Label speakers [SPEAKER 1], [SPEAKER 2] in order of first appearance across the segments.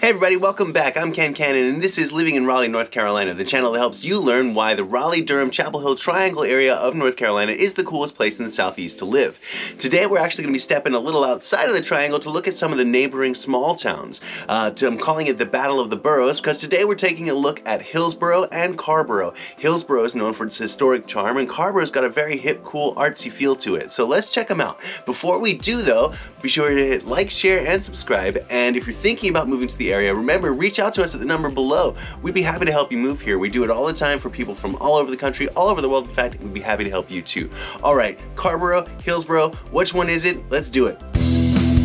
[SPEAKER 1] Hey everybody, welcome back. I'm Ken Cannon and this is Living in Raleigh, North Carolina, the channel that helps you learn why the Raleigh, Durham, Chapel Hill Triangle area of North Carolina is the coolest place in the southeast to live. Today we're actually going to be stepping a little outside of the triangle to look at some of the neighboring small towns. I'm calling it the Battle of the Boroughs because today we're taking a look at Hillsborough and Carrboro. Hillsborough is known for its historic charm and Carrboro's got a very hip, cool, artsy feel to it. So let's check them out. Before we do though, be sure to hit like, share, and subscribe. And if you're thinking about moving to the area, remember, reach out to us at the number below. We'd be happy to help you move here. We do it all the time for people from all over the country, all over the world. In fact, we'd be happy to help you too. All right, Carrboro, Hillsborough, which one is it? Let's do it.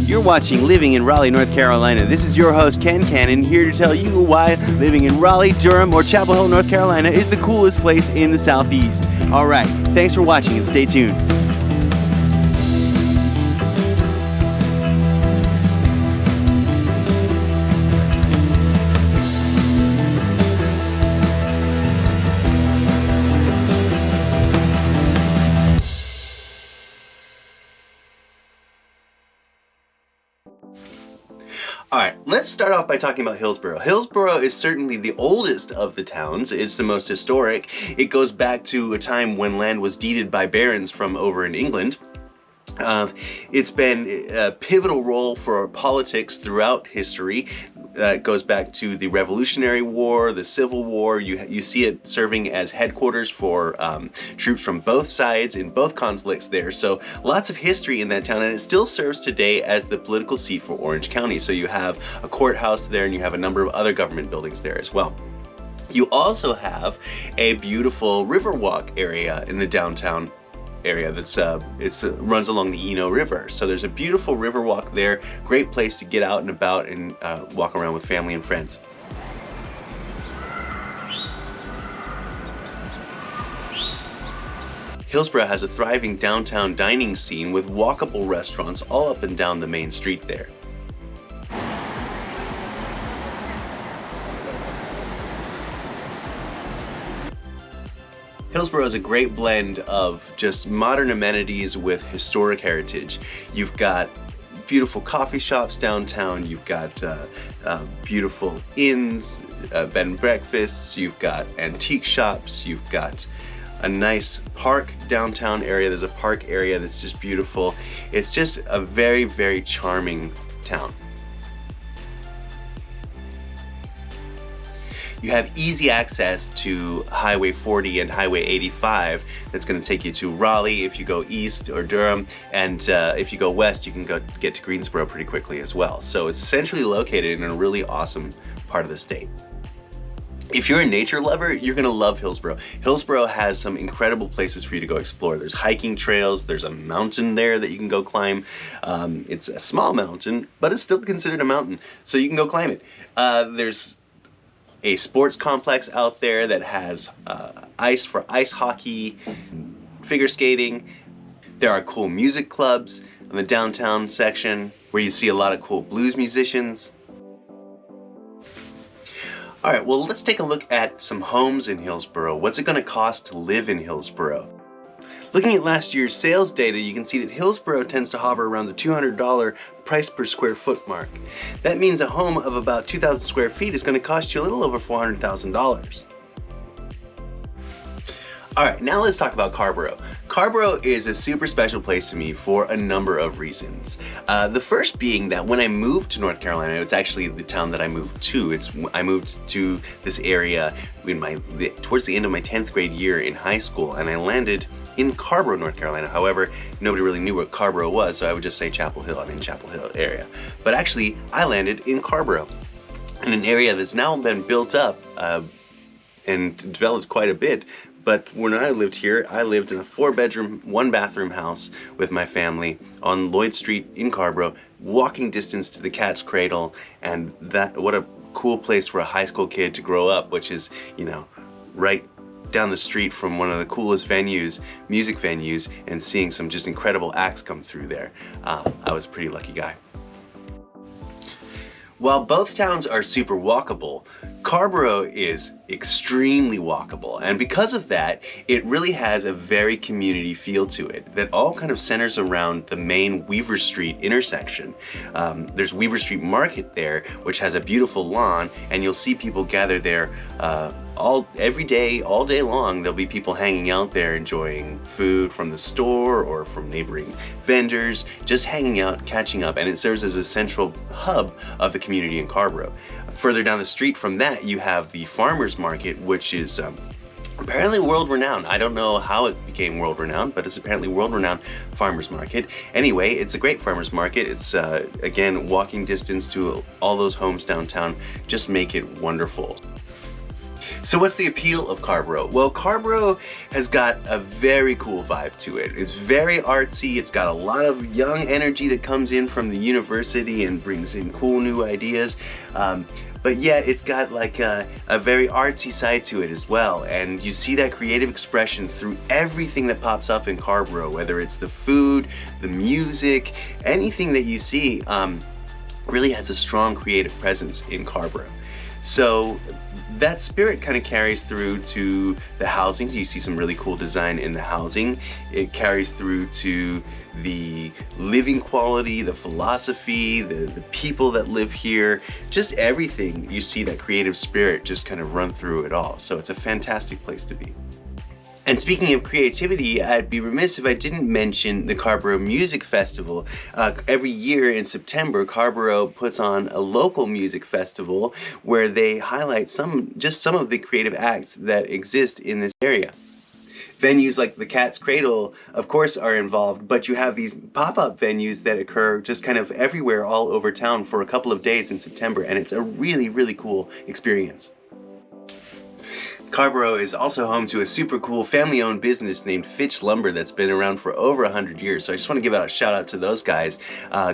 [SPEAKER 1] You're watching Living in Raleigh, North Carolina. This is your host, Ken Cannon, here to tell you why living in Raleigh, Durham, or Chapel Hill, North Carolina is the coolest place in the southeast. All right, thanks for watching and stay tuned. Alright, let's start off by talking about Hillsborough. Hillsborough is certainly the oldest of the towns. It's the most historic. It goes back to a time when land was deeded by barons from over in England. It's been a pivotal role for politics throughout history. It goes back to the Revolutionary War, the Civil War. You see it serving as headquarters for troops from both sides in both conflicts there. So lots of history in that town, and it still serves today as the political seat for Orange County. So you have a courthouse there, and you have a number of other government buildings there as well. You also have a beautiful Riverwalk area in the downtown area that's runs along the Eno River. So there's a beautiful river walk there, great place to get out and about and walk around with family and friends. Hillsborough has a thriving downtown dining scene with walkable restaurants all up and down the main street there. Hillsborough is a great blend of just modern amenities with historic heritage. You've got beautiful coffee shops downtown, you've got beautiful inns, bed and breakfasts, you've got antique shops, you've got a nice park downtown area. There's a park area that's just beautiful. It's just a very, very charming town. You have easy access to Highway 40 and Highway 85 that's going to take you to Raleigh if you go east, or Durham, and if you go west you can get to Greensboro pretty quickly as well. So it's essentially located in a really awesome part of the state. If you're a nature lover, you're going to love Hillsborough. Hillsborough has some incredible places for you to go explore. There's hiking trails, there's a mountain there that you can go climb. It's a small mountain, but it's still considered a mountain, so you can go climb it. There's a sports complex out there that has ice for ice hockey, figure skating. There are cool music clubs in the downtown section where you see a lot of cool blues musicians. Alright, well, let's take a look at some homes in Hillsborough. What's it going to cost to live in Hillsborough? Looking at last year's sales data, you can see that Hillsborough tends to hover around the $200 price per square foot mark. That means a home of about 2,000 square feet is going to cost you a little over $400,000. Alright, now let's talk about Carrboro. Carrboro is a super special place to me for a number of reasons. The first being that when I moved to North Carolina, it's actually the town that I moved to. I moved to this area towards the end of my 10th grade year in high school, and I landed in Carrboro, North Carolina. However, nobody really knew what Carrboro was, so I would just say Chapel Hill. I'm in Chapel Hill area. But actually, I landed in Carrboro, in an area that's now been built up and developed quite a bit. But when I lived here, I lived in a 4-bedroom, 1-bathroom house with my family on Lloyd Street in Carrboro, walking distance to the Cat's Cradle, and what a cool place for a high school kid to grow up, which is, you know, right down the street from one of the coolest venues, music venues, and seeing some just incredible acts come through there. I was a pretty lucky guy. While both towns are super walkable, Carrboro is extremely walkable, and because of that, it really has a very community feel to it that all kind of centers around the main Weaver Street intersection. There's Weaver Street Market there, which has a beautiful lawn, and you'll see people gather there every day, all day long. There'll be people hanging out there enjoying food from the store or from neighboring vendors, just hanging out, catching up, and it serves as a central hub of the community in Carrboro. Further down the street from that, you have the farmers market, which is apparently world-renowned. I don't know how it became world-renowned, but it's apparently world-renowned farmers market. Anyway, it's a great farmers market. It's again, walking distance to all those homes downtown just make it wonderful. So what's the appeal of Carrboro? Well, Carrboro has got a very cool vibe to it. It's very artsy. It's got a lot of young energy that comes in from the university and brings in cool new ideas. But yet it's got like a very artsy side to it as well. And you see that creative expression through everything that pops up in Carrboro, whether it's the food, the music, anything that you see really has a strong creative presence in Carrboro. So that spirit kind of carries through to the housing. So you see some really cool design in the housing. It carries through to the living quality, the philosophy, the people that live here, just everything. You see that creative spirit just kind of run through it all. So it's a fantastic place to be. And speaking of creativity, I'd be remiss if I didn't mention the Carrboro Music Festival. Every year in September, Carrboro puts on a local music festival where they highlight just some of the creative acts that exist in this area. Venues like the Cat's Cradle, of course, are involved, but you have these pop-up venues that occur just kind of everywhere all over town for a couple of days in September, and it's a really, really cool experience. Carrboro is also home to a super cool family-owned business named Fitch Lumber that's been around for over 100 years. So I just want to give out a shout out to those guys.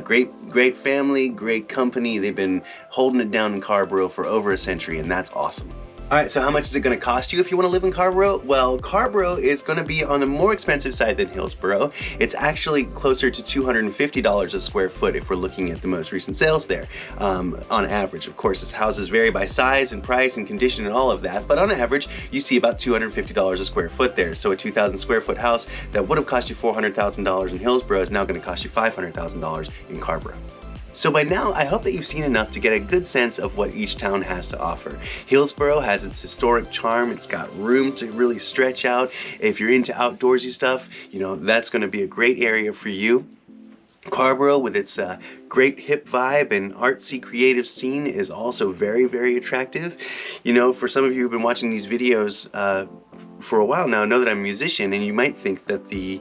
[SPEAKER 1] Great family, great company. They've been holding it down in Carrboro for over a century, and that's awesome. Alright, so how much is it going to cost you if you want to live in Carrboro? Well, Carrboro is going to be on the more expensive side than Hillsborough. It's actually closer to $250 a square foot if we're looking at the most recent sales there. On average, of course, houses vary by size and price and condition and all of that, but on average, you see about $250 a square foot there. So a 2,000 square foot house that would have cost you $400,000 in Hillsborough is now going to cost you $500,000 in Carrboro. So by now, I hope that you've seen enough to get a good sense of what each town has to offer. Hillsborough has its historic charm. It's got room to really stretch out. If you're into outdoorsy stuff, you know, that's going to be a great area for you. Carrboro, with its great hip vibe and artsy creative scene, is also very, very attractive. You know, for some of you who've been watching these videos for a while now, know that I'm a musician, and you might think that the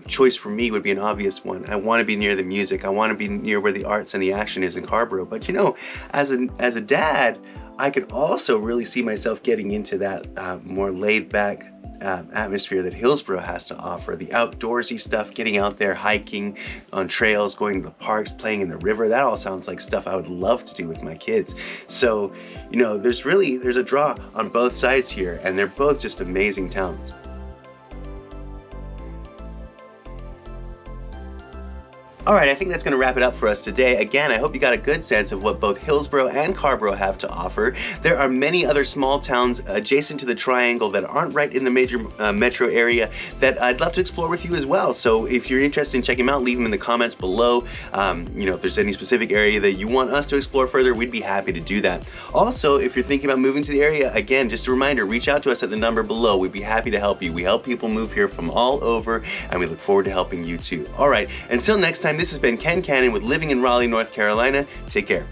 [SPEAKER 1] choice for me would be an obvious one. I want to be near the music. I want to be near where the arts and the action is in Carrboro. But you know, as a dad, I could also really see myself getting into that more laid-back atmosphere that Hillsborough has to offer. The outdoorsy stuff, getting out there, hiking on trails, going to the parks, playing in the river, that all sounds like stuff I would love to do with my kids. So, you know, there's a draw on both sides here, and they're both just amazing towns. Alright, I think that's going to wrap it up for us today. Again, I hope you got a good sense of what both Hillsborough and Carrboro have to offer. There are many other small towns adjacent to the triangle that aren't right in the major metro area that I'd love to explore with you as well. So if you're interested in checking them out, leave them in the comments below. You know, if there's any specific area that you want us to explore further, we'd be happy to do that. Also, if you're thinking about moving to the area, again, just a reminder, reach out to us at the number below. We'd be happy to help you. We help people move here from all over, and we look forward to helping you too. Alright, until next time, this has been Ken Cannon with Living in Raleigh, North Carolina. Take care.